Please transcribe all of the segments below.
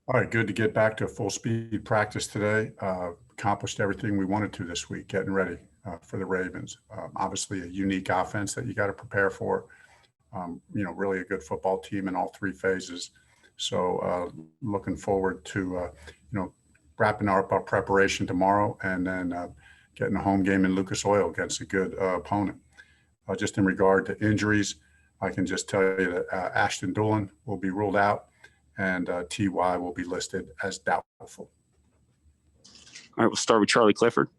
All right, good to get back to full speed practice today. Accomplished everything we wanted to this week, getting ready for the Ravens. Obviously, a unique offense that you got to prepare for. Really a good football team in all three phases. So, looking forward to wrapping up our preparation tomorrow, and then getting a home game in Lucas Oil against a good opponent. Just in regard to injuries, I can just tell you that Ashton Dulin will be ruled out, and TY will be listed as doubtful. All right, we'll start with Charlie Clifford.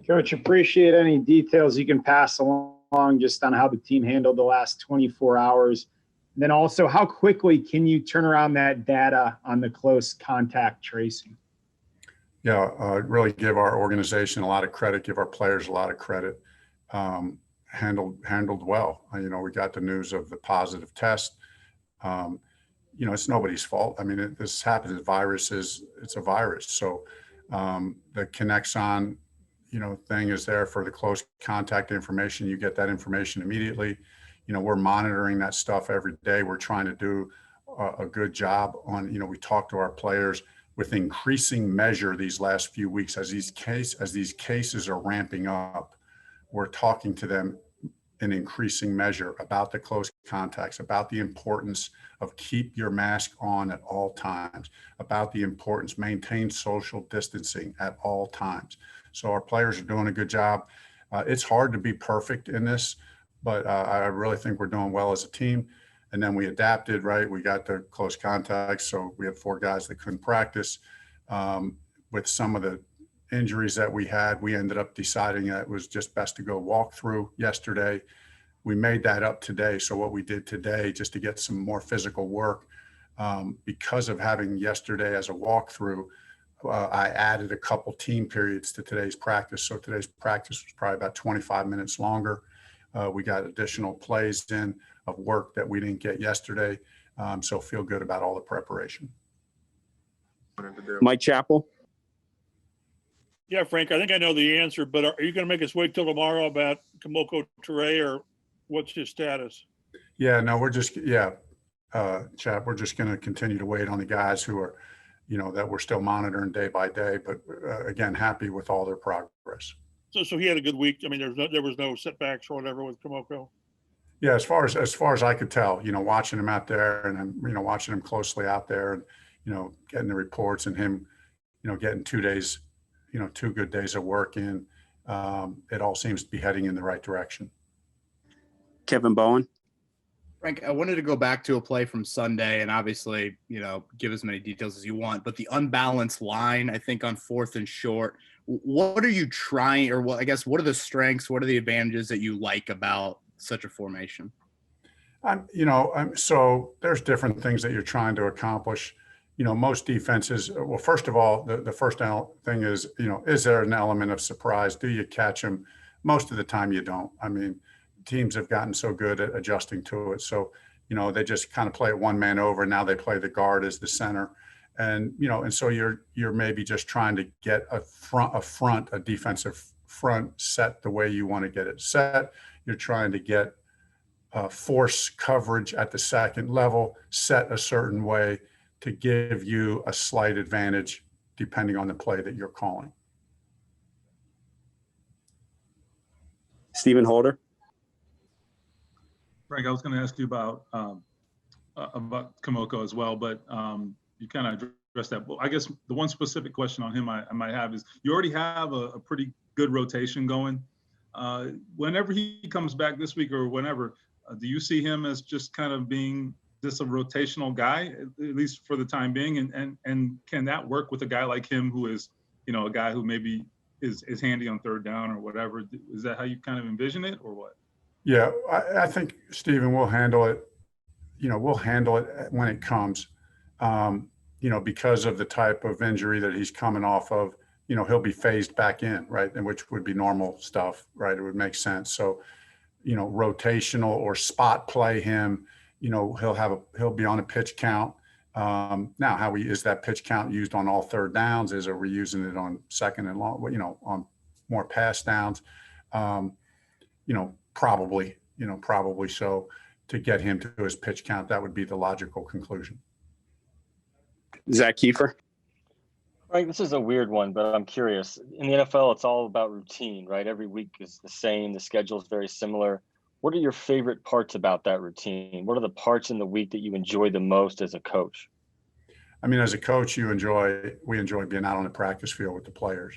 Coach, appreciate any details you can pass along just on how the team handled the last 24 hours. And then also, how quickly can you turn around that data on the close contact tracing? Yeah, really give our organization a lot of credit, give our players a lot of credit. Handled well. We got the news of the positive test. It's nobody's fault. I mean, this happens. It's a virus. So the Connexon, thing is there for the close contact information. You get that information immediately. We're monitoring that stuff every day. We're trying to do a good job on, we talk to our players with increasing measure these last few weeks as these cases are ramping up. We're talking to them in increasing measure about the close contacts, about the importance of keep your mask on at all times, about the importance, maintain social distancing at all times. So our players are doing a good job. It's hard to be perfect in this, but I really think we're doing well as a team. And then we adapted, right? We got the close contacts. So we had 4 guys that couldn't practice. With some of the injuries that we had, we ended up deciding that it was just best to go walk through yesterday. We made that up today. So what we did today, just to get some more physical work, because of having yesterday as a walkthrough, I added a couple team periods to today's practice. So today's practice was probably about 25 minutes longer. We got additional plays in of work that we didn't get yesterday. So feel good about all the preparation. Mike Chappell. Yeah, Frank, I think I know the answer, but are you going to make us wait till tomorrow about Kemoko Turay, or what's his status? Yeah, no, Chap, we're just going to continue to wait on the guys who are, that we're still monitoring day by day, but again, happy with all their progress. So he had a good week. I mean, there was no setbacks or whatever with Kemoko. Yeah, as far as I could tell, watching him out there, and watching him closely out there, and getting the reports, and him, getting 2 days, 2 good days of work in, it all seems to be heading in the right direction. Kevin Bowen. Frank, I wanted to go back to a play from Sunday, and obviously, give as many details as you want, but the unbalanced line, I think, on 4th and short. What are you trying, or what are the strengths, what are the advantages that you like about such a formation? So there's different things that you're trying to accomplish. Most defenses, well, first of all, the first thing is, is there an element of surprise? Do you catch them? Most of the time you don't. I mean, teams have gotten so good at adjusting to it. So, they just kind of play it one man over, and now they play the guard as the center. And, and so you're maybe just trying to get a defensive front set the way you want to get it set. You're trying to get force coverage at the second level set a certain way to give you a slight advantage depending on the play that you're calling. Stephen Holder. Frank, I was going to ask you about Kemoko as well, but you kind of addressed that. Well, I guess the one specific question on him I might have is, you already have a pretty good rotation going. Whenever he comes back this week or whenever, do you see him as just kind of being just a rotational guy, at least for the time being? And can that work with a guy like him who is, a guy who maybe is handy on 3rd down or whatever? Is that how you kind of envision it, or what? Yeah, I think, Stephen, we'll handle it. We'll handle it when it comes, because of the type of injury that he's coming off of. He'll be phased back in, right? And which would be normal stuff, right? It would make sense. So, rotational or spot play him, he'll be on a pitch count. Now, is that pitch count used on all 3rd downs? Are we using it on 2nd and long, on more pass downs? Probably so, to get him to his pitch count. That would be the logical conclusion. Zach Kiefer. Frank, this is a weird one, but I'm curious. In the NFL, it's all about routine, right? Every week is the same. The schedule is very similar. What are your favorite parts about that routine? What are the parts in the week that you enjoy the most as a coach? I mean, as a coach, we enjoy being out on the practice field with the players,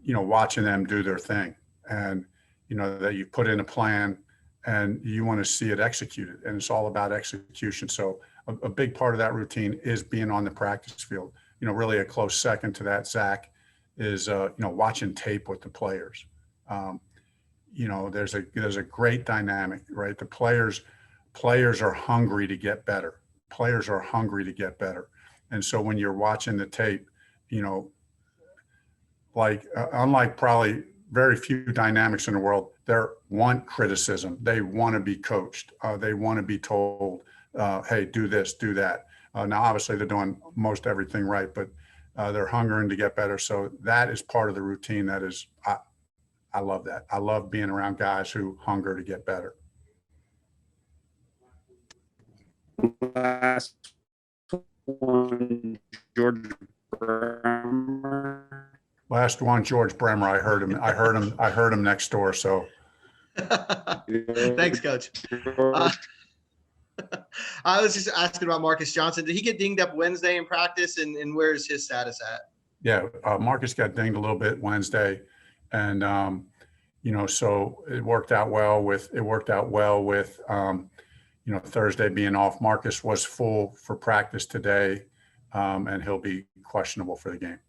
watching them do their thing, and, that you put in a plan and you want to see it executed, and it's all about execution. So a big part of that routine is being on the practice field. Really a close second to that, Zach, is, watching tape with the players. There's a great dynamic, right? The players are hungry to get better. Players are hungry to get better. And so when you're watching the tape, unlike probably very few dynamics in the world, they want criticism. They want to be coached. They want to be told, hey, do this, do that. Now, obviously, they're doing most everything right, but they're hungering to get better. So that is part of the routine. That is, I love that. I love being around guys who hunger to get better. Last one, George Bremer. Last one, George Bremer. I heard him next door. So Thanks, Coach. I was just asking about Marcus Johnson. Did he get dinged up Wednesday in practice, and where's his status at? Yeah, Marcus got dinged a little bit Wednesday, and so it worked out well with Thursday being off. Marcus was full for practice today, and he'll be questionable for the game.